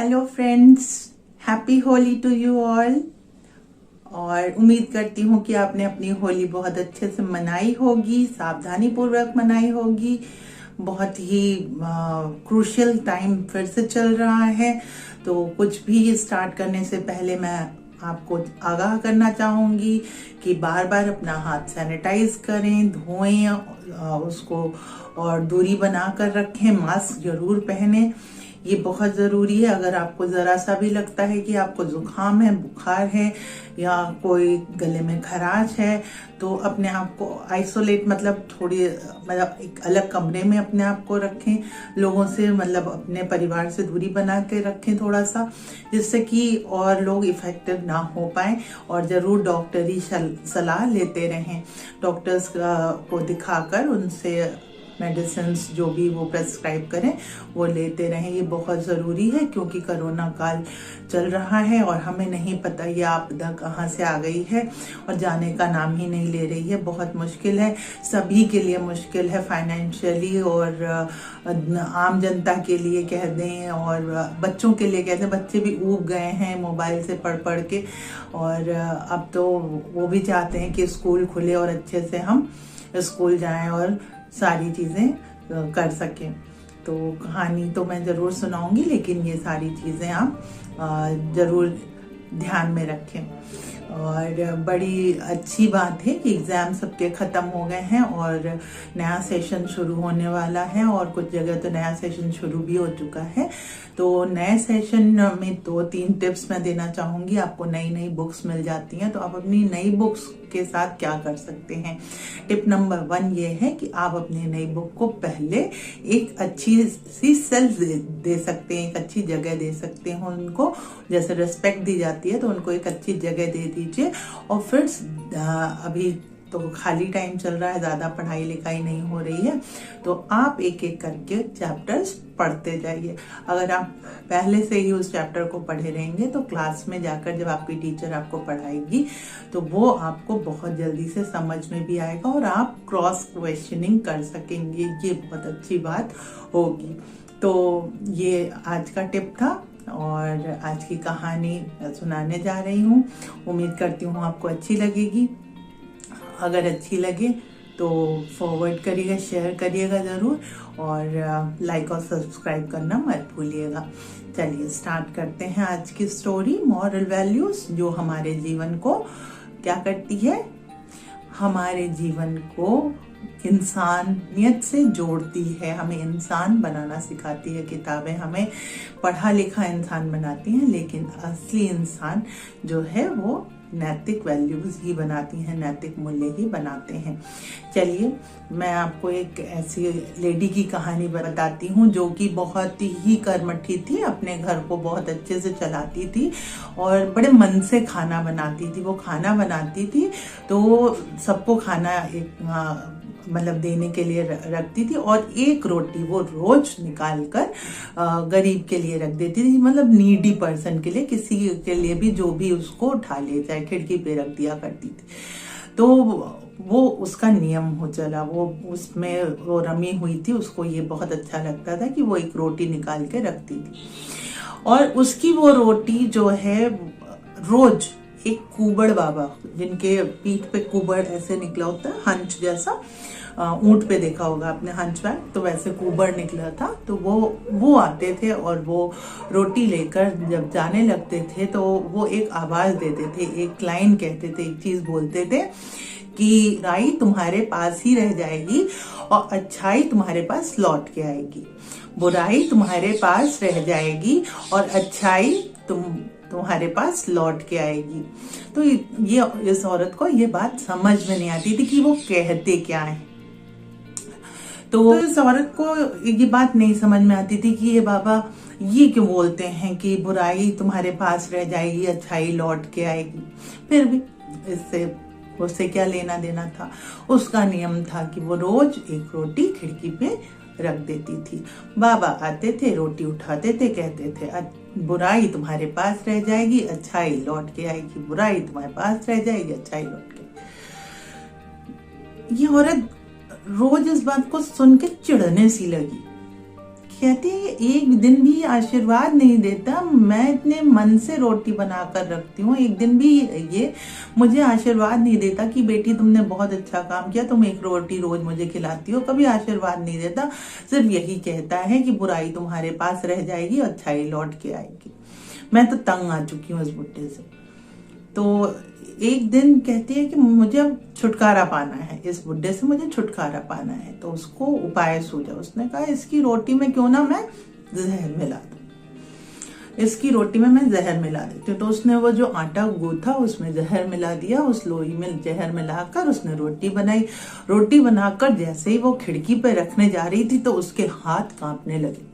Hello friends, happy Holi to you all. और उम्मीद करती हूँ कि आपने अपनी होली बहुत अच्छे से मनाई होगी, सावधानी पूर्वक मनाई होगी। बहुत ही क्रूशियल टाइम फिर से चल रहा है, तो कुछ भी स्टार्ट करने से पहले मैं आपको आगाह करना चाहूँगी कि बार बार अपना हाथ सैनिटाइज करें, धोएं उसको और दूरी बना कर रखें। मास्क जरूर पहने, ये बहुत ज़रूरी है। अगर आपको ज़रा सा भी लगता है कि आपको जुकाम है, बुखार है या कोई गले में खराश है, तो अपने आप को आइसोलेट मतलब एक अलग कमरे में अपने आप को रखें, लोगों से मतलब अपने परिवार से दूरी बना के रखें थोड़ा सा, जिससे कि और लोग इफेक्टेड ना हो पाए। और ज़रूर डॉक्टरी सलाह लेते रहें, डॉक्टर्स को दिखाकर उनसे मेडिसिन जो भी वो प्रेस्क्राइब करें वो लेते रहें। ये बहुत ज़रूरी है क्योंकि कोरोना काल चल रहा है और हमें नहीं पता ये आपदा कहाँ से आ गई है और जाने का नाम ही नहीं ले रही है। बहुत मुश्किल है, सभी के लिए मुश्किल है, फाइनेंशियली और आम जनता के लिए कह दें और बच्चों के लिए कह दें। बच्चे भी ऊब गए हैं मोबाइल से पढ़ पढ़ के, और अब तो वो भी चाहते हैं कि स्कूल खुले और अच्छे से हम स्कूल जाएं और सारी चीज़ें कर सकें। तो कहानी तो मैं ज़रूर सुनाऊंगी, लेकिन ये सारी चीज़ें आप ज़रूर ध्यान में रखें। और बड़ी अच्छी बात है कि एग्ज़ाम सबके ख़त्म हो गए हैं और नया सेशन शुरू होने वाला है, और कुछ जगह तो नया सेशन शुरू भी हो चुका है। तो नए सेशन में 2-3 टिप्स मैं देना चाहूँगी। आपको नई नई बुक्स मिल जाती हैं, तो आप अपनी नई बुक्स के साथ क्या कर सकते हैं। टिप नंबर 1 ये है कि आप अपनी नई बुक को पहले एक अच्छी सी सेल्फ दे सकते हैं, एक अच्छी जगह दे सकते हैं उनको। जैसे रिस्पेक्ट दी जाती है तो उनको एक अच्छी जगह दे दीजिए। और फिर अभी तो खाली टाइम चल रहा है, ज़्यादा पढ़ाई लिखाई नहीं हो रही है, तो आप एक एक करके चैप्टर्स पढ़ते जाइए। अगर आप पहले से ही उस चैप्टर को पढ़े रहेंगे तो क्लास में जाकर जब आपकी टीचर आपको पढ़ाएगी तो वो आपको बहुत जल्दी से समझ में भी आएगा और आप क्रॉस क्वेश्चनिंग कर सकेंगे। ये बहुत अच्छी बात होगी। तो ये आज का टिप था और आज की कहानी सुनाने जा रही हूँ। उम्मीद करती हूँ आपको अच्छी लगेगी। अगर अच्छी लगे तो फॉरवर्ड करिएगा, शेयर करिएगा ज़रूर, और लाइक और सब्सक्राइब करना मत भूलिएगा। चलिए स्टार्ट करते हैं आज की स्टोरी। मॉरल वैल्यूज जो हमारे जीवन को क्या करती है, हमारे जीवन को इंसानियत से जोड़ती है, हमें इंसान बनाना सिखाती है। किताबें हमें पढ़ा लिखा इंसान बनाती हैं, लेकिन असली इंसान जो है वो नैतिक वैल्यूज ही बनाती हैं, नैतिक मूल्य ही बनाते हैं। चलिए मैं आपको एक ऐसी लेडी की कहानी बताती हूँ जो कि बहुत ही कर्मठी थी, अपने घर को बहुत अच्छे से चलाती थी और बड़े मन से खाना बनाती थी। वो खाना बनाती थी तो सबको खाना मतलब देने के लिए रखती थी, और एक रोटी वो रोज निकाल कर गरीब के लिए रख देती थी, मतलब नीडी पर्सन के लिए, किसी के लिए भी जो भी उसको उठा ले जाए, खिड़की पे रख दिया करती थी। तो वो उसका नियम हो चला, वो उसमें वो रमी हुई थी, उसको ये बहुत अच्छा लगता था कि वो एक रोटी निकाल के रखती थी। और उसकी वो रोटी जो है रोज एक कुबड़ बाबा, जिनके पीठ पे कुबड़ ऐसे निकला होता है, हंच जैसा, ऊंट पे देखा होगा आपने हंच बैग, तो वैसे कुबड़ निकला था। तो वो आते थे और वो रोटी लेकर जब जाने लगते थे तो वो एक आवाज देते थे, एक लाइन कहते थे, एक चीज बोलते थे कि बुराई तुम्हारे पास ही रह जाएगी और अच्छाई तुम्हारे पास लौट के आएगी। बुराई तुम्हारे पास रह जाएगी और अच्छाई तुम्हारे पास लौट के आएगी। तो ये इस औरत को ये बात समझ में नहीं आती थी कि वो कहते क्या है। तो इस औरत को ये बात नहीं समझ में आती थी कि ये बाबा ये क्यों बोलते हैं कि बुराई तुम्हारे पास रह जाएगी, अच्छाई लौट के आएगी। फिर भी उससे क्या लेना देना था। उसका नियम था कि वो रोज एक रोटी खिड़की पे रख देती थी। बाबा आते थे, रोटी उठाते थे, कहते थे बुराई तुम्हारे पास रह जाएगी, अच्छाई लौट के आएगी। बुराई तुम्हारे पास रह जाएगी, अच्छाई लौट के। ये औरत रोज इस बात को सुन के चिढ़ने सी लगी कहती है एक दिन भी आशीर्वाद नहीं देता। मैं इतने मन से रोटी बनाकर रखती हूँ, एक दिन भी ये मुझे आशीर्वाद नहीं देता कि बेटी तुमने बहुत अच्छा काम किया, तुम एक रोटी रोज मुझे खिलाती हो। कभी आशीर्वाद नहीं देता, सिर्फ यही कहता है कि बुराई तुम्हारे पास रह जाएगी, अच्छाई लौट के आएगी। मैं तो तंग आ चुकी हूँ इस बुढ़े से। तो एक दिन कहती है कि मुझे अब छुटकारा पाना है, इस बुढ़े से मुझे छुटकारा पाना है। तो उसको उपाय सूझा। उसने कहा इसकी रोटी में क्यों ना मैं जहर मिला दूं, इसकी रोटी में मैं जहर मिला देती हूँ। तो उसने वो जो आटा गूथा उसमें जहर मिला दिया, उस लोई में जहर मिलाकर उसने रोटी बनाई। रोटी बनाकर जैसे ही वो खिड़की पे रखने जा रही थी तो उसके हाथ कांपने लगे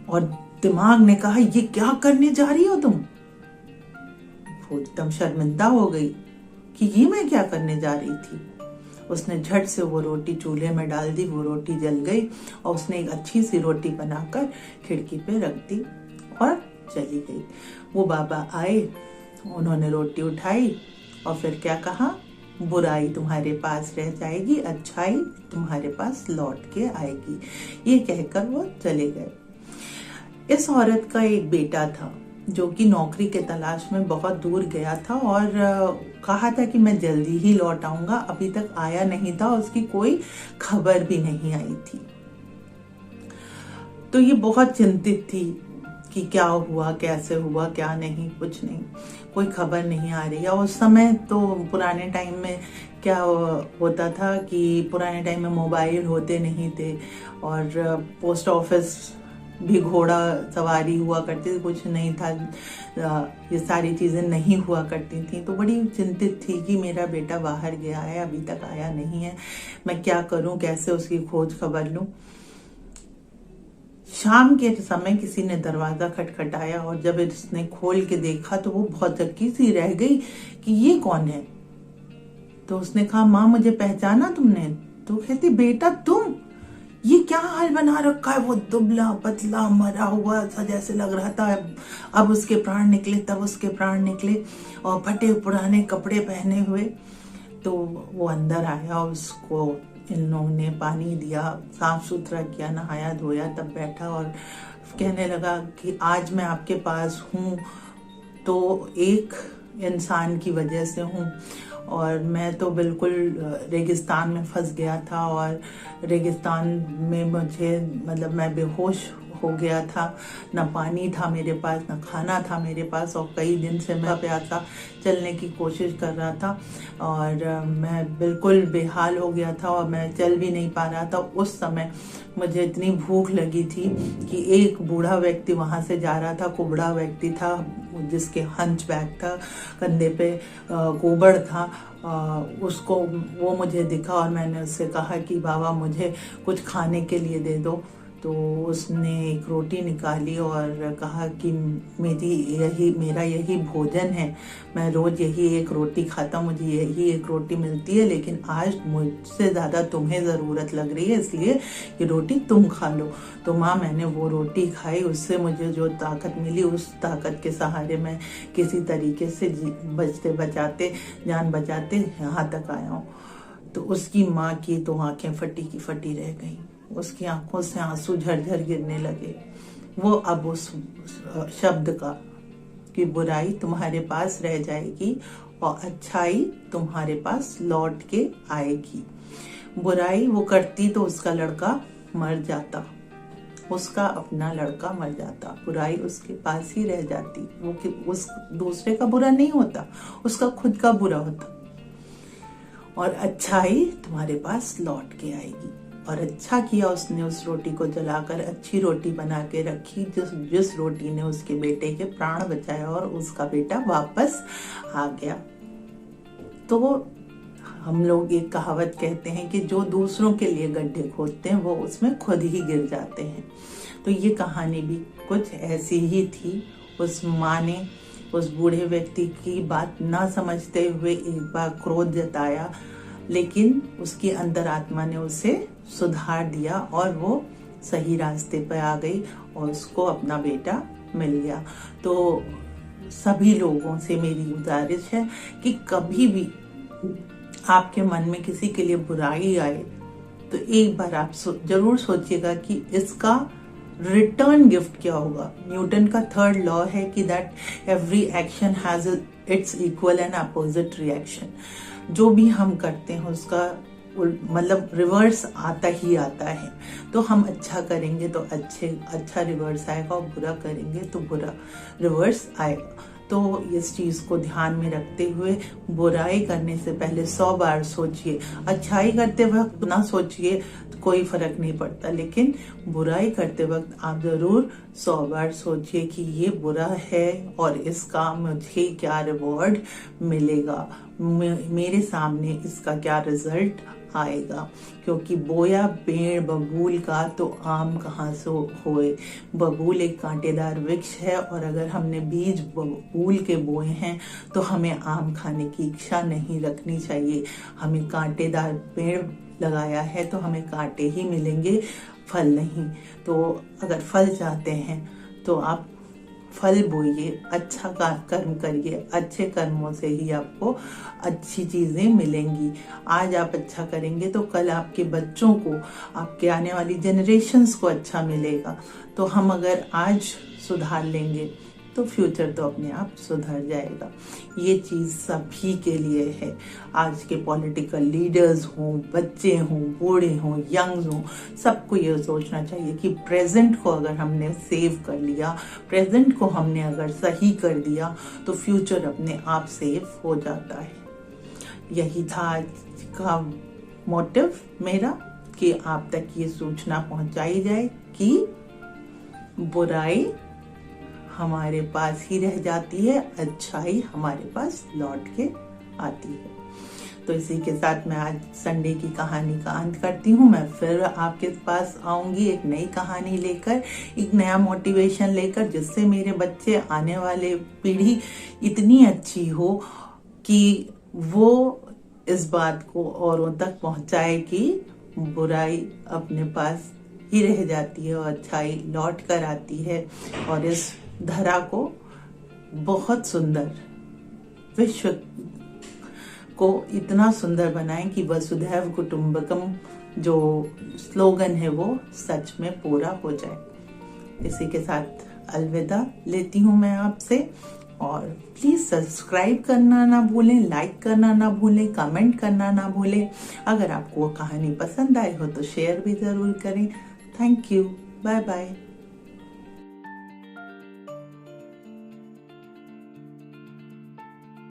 और दिमाग ने कहा ये क्या करने जा रही हो तुम। वो एकदम शर्मिंदा हो गई कि ये मैं क्या करने जा रही थी। उसने झट से वो रोटी चूल्हे में डाल दी, वो रोटी जल गई और उसने एक अच्छी सी रोटी बनाकर खिड़की पे रख दी और चली गई। वो बाबा आए, उन्होंने रोटी उठाई और फिर क्या कहा, बुराई तुम्हारे पास रह जाएगी, अच्छाई तुम्हारे पास लौट के आएगी। ये कहकर वो चले गए। इस औरत का एक बेटा था जो कि नौकरी के तलाश में बहुत दूर गया था और कहा था कि मैं जल्दी ही लौट आऊंगा। अभी तक आया नहीं था, उसकी कोई खबर भी नहीं आई थी। तो ये बहुत चिंतित थी कि क्या हुआ, कैसे हुआ, क्या नहीं, कुछ नहीं, कोई खबर नहीं आ रही है। उस समय तो पुराने टाइम में क्या होता था कि पुराने टाइम में मोबाइल होते नहीं थे और पोस्ट ऑफिस भी घोड़ा सवारी हुआ करती थी, कुछ नहीं था, ये सारी चीजें नहीं हुआ करती थी। तो बड़ी चिंतित थी कि मेरा बेटा बाहर गया है, अभी तक आया नहीं है, मैं क्या करूं, कैसे उसकी खोज खबर लूं। शाम के समय किसी ने दरवाजा खटखटाया और जब इसने खोल के देखा तो वो बहुत चक्की सी रह गई कि ये कौन है। तो उसने कहा माँ मुझे पहचाना तुमने। तो कहती बेटा तुम, ये क्या हाल बना रखा है। वो दुबला पतला मरा हुआ सा जैसे लग रहा था, अब उसके प्राण निकले तब उसके प्राण निकले, और फटे पुराने कपड़े पहने हुए। तो वो अंदर आया, उसको इन लोगों ने पानी दिया, साफ सुथरा किया, नहाया धोया, तब बैठा और कहने लगा कि आज मैं आपके पास हूँ तो एक इंसान की वजह से हूँ, और मैं तो बिल्कुल रेगिस्तान में फंस गया था और रेगिस्तान में मुझे मतलब मैं बेहोश हो गया था, न पानी था मेरे पास, न खाना था मेरे पास, और कई दिन से मैं प्यासा चलने की कोशिश कर रहा था और मैं बिल्कुल बेहाल हो गया था और मैं चल भी नहीं पा रहा था। उस समय मुझे इतनी भूख लगी थी कि एक बूढ़ा व्यक्ति वहां से जा रहा था, कुबड़ा व्यक्ति था जिसके हंच बैग था, कंधे पे गोबर था, उसको वो मुझे दिखा और मैंने उससे कहा कि बाबा मुझे कुछ खाने के लिए दे दो। तो उसने एक रोटी निकाली और कहा कि मेरा यही भोजन है, मैं रोज यही एक रोटी खाता हूँ, मुझे यही एक रोटी मिलती है, लेकिन आज मुझसे ज़्यादा तुम्हें ज़रूरत लग रही है, इसलिए ये रोटी तुम खा लो। तो माँ मैंने वो रोटी खाई, उससे मुझे जो ताकत मिली, उस ताकत के सहारे मैं किसी तरीके से जान बचाते यहाँ तक आया हूँ। तो उसकी माँ की तो आंखें फटी की फटी रह गई, उसकी आंखों से आंसू झरझर गिरने लगे। वो अब उस शब्द का कि बुराई तुम्हारे पास रह जाएगी और अच्छाई तुम्हारे पास लौट के आएगी। बुराई वो करती तो उसका लड़का मर जाता, उसका अपना लड़का मर जाता, बुराई उसके पास ही रह जाती, वो उस दूसरे का बुरा नहीं होता, उसका खुद का बुरा होता। और अच्छाई तुम्हारे पास लौट के आएगी। और अच्छा किया उसने उस रोटी को जलाकर अच्छी रोटी बना के रखी, जिस रोटी ने उसके बेटे के प्राण बचाए और उसका बेटा वापस आ गया। तो हम लोग एक कहावत कहते हैं कि जो दूसरों के लिए गड्ढे खोदते हैं वो उसमें खुद ही गिर जाते हैं। तो ये कहानी भी कुछ ऐसी ही थी। उस माँ ने उस बूढ़े व्यक्ति की बात ना समझते हुए एक बार क्रोध जताया, लेकिन उसकी अंतरात्मा ने उसे सुधार दिया और वो सही रास्ते पर आ गई और उसको अपना बेटा मिल गया। तो सभी लोगों से मेरी गुजारिश है कि कभी भी आपके मन में किसी के लिए बुराई आए तो एक बार आप जरूर सोचिएगा कि इसका रिटर्न गिफ्ट क्या होगा। न्यूटन का थर्ड लॉ है कि that every action has its equal and opposite reaction. जो भी हम करते हैं उसका मतलब रिवर्स आता ही आता है। तो हम अच्छा करेंगे तो अच्छा रिवर्स आएगा, और बुरा करेंगे तो बुरा रिवर्स आएगा। तो इस चीज को ध्यान में रखते हुए बुराई करने से पहले 100 बार सोचिए। अच्छाई करते वक्त ना सोचिए, कोई फर्क नहीं पड़ता, लेकिन बुराई करते वक्त आप जरूर 100 बार सोचिए कि ये बुरा है और इसका मुझे क्या रिवॉर्ड मिलेगा, मेरे सामने इसका क्या रिजल्ट आएगा। क्योंकि बोया पेड़ बबूल का तो आम कहाँ से होए। बबूल एक कांटेदार वृक्ष है, और अगर हमने बीज बबूल के बोए हैं तो हमें आम खाने की इच्छा नहीं रखनी चाहिए। हमें कांटेदार पेड़ लगाया है तो हमें कांटे ही मिलेंगे, फल नहीं। तो अगर फल चाहते हैं तो आप फल बोइए, अच्छा कर्म करिए, अच्छे कर्मों से ही आपको अच्छी चीजें मिलेंगी। आज आप अच्छा करेंगे तो कल आपके बच्चों को, आपके आने वाली जनरेशन्स को अच्छा मिलेगा। तो हम अगर आज सुधार लेंगे तो फ्यूचर तो अपने आप सुधर जाएगा। ये चीज सभी के लिए है। आज के पॉलिटिकल लीडर्स हों, बच्चे हों, बूढ़े हों, यंग्स हों, सबको ये सोचना चाहिए कि प्रेजेंट को अगर हमने सेव कर लिया, प्रेजेंट को हमने अगर सही कर दिया तो फ्यूचर अपने आप सेव हो जाता है। यही था आज का मोटिव मेरा, कि आप तक ये सूचना पहुंचाई जाए कि बुराई हमारे पास ही रह जाती है, अच्छाई हमारे पास लौट के आती है। तो इसी के साथ मैं आज संडे की कहानी का अंत करती हूँ। मैं फिर आपके पास आऊंगी एक नई कहानी लेकर, एक नया मोटिवेशन लेकर, जिससे मेरे बच्चे, आने वाले पीढ़ी इतनी अच्छी हो कि वो इस बात को औरों तक पहुंचाए कि बुराई अपने पास ही रह जाती है और अच्छाई लौट कर आती है, और इस धरा को बहुत सुंदर, विश्व को इतना सुंदर बनाएं कि वसुधैव कुटुंबकम जो स्लोगन है वो सच में पूरा हो जाए। इसी के साथ अलविदा लेती हूँ मैं आपसे, और प्लीज सब्सक्राइब करना ना भूलें, लाइक करना ना भूलें, कमेंट करना ना भूलें। अगर आपको वो कहानी पसंद आई हो तो शेयर भी जरूर करें। Thank you, bye bye.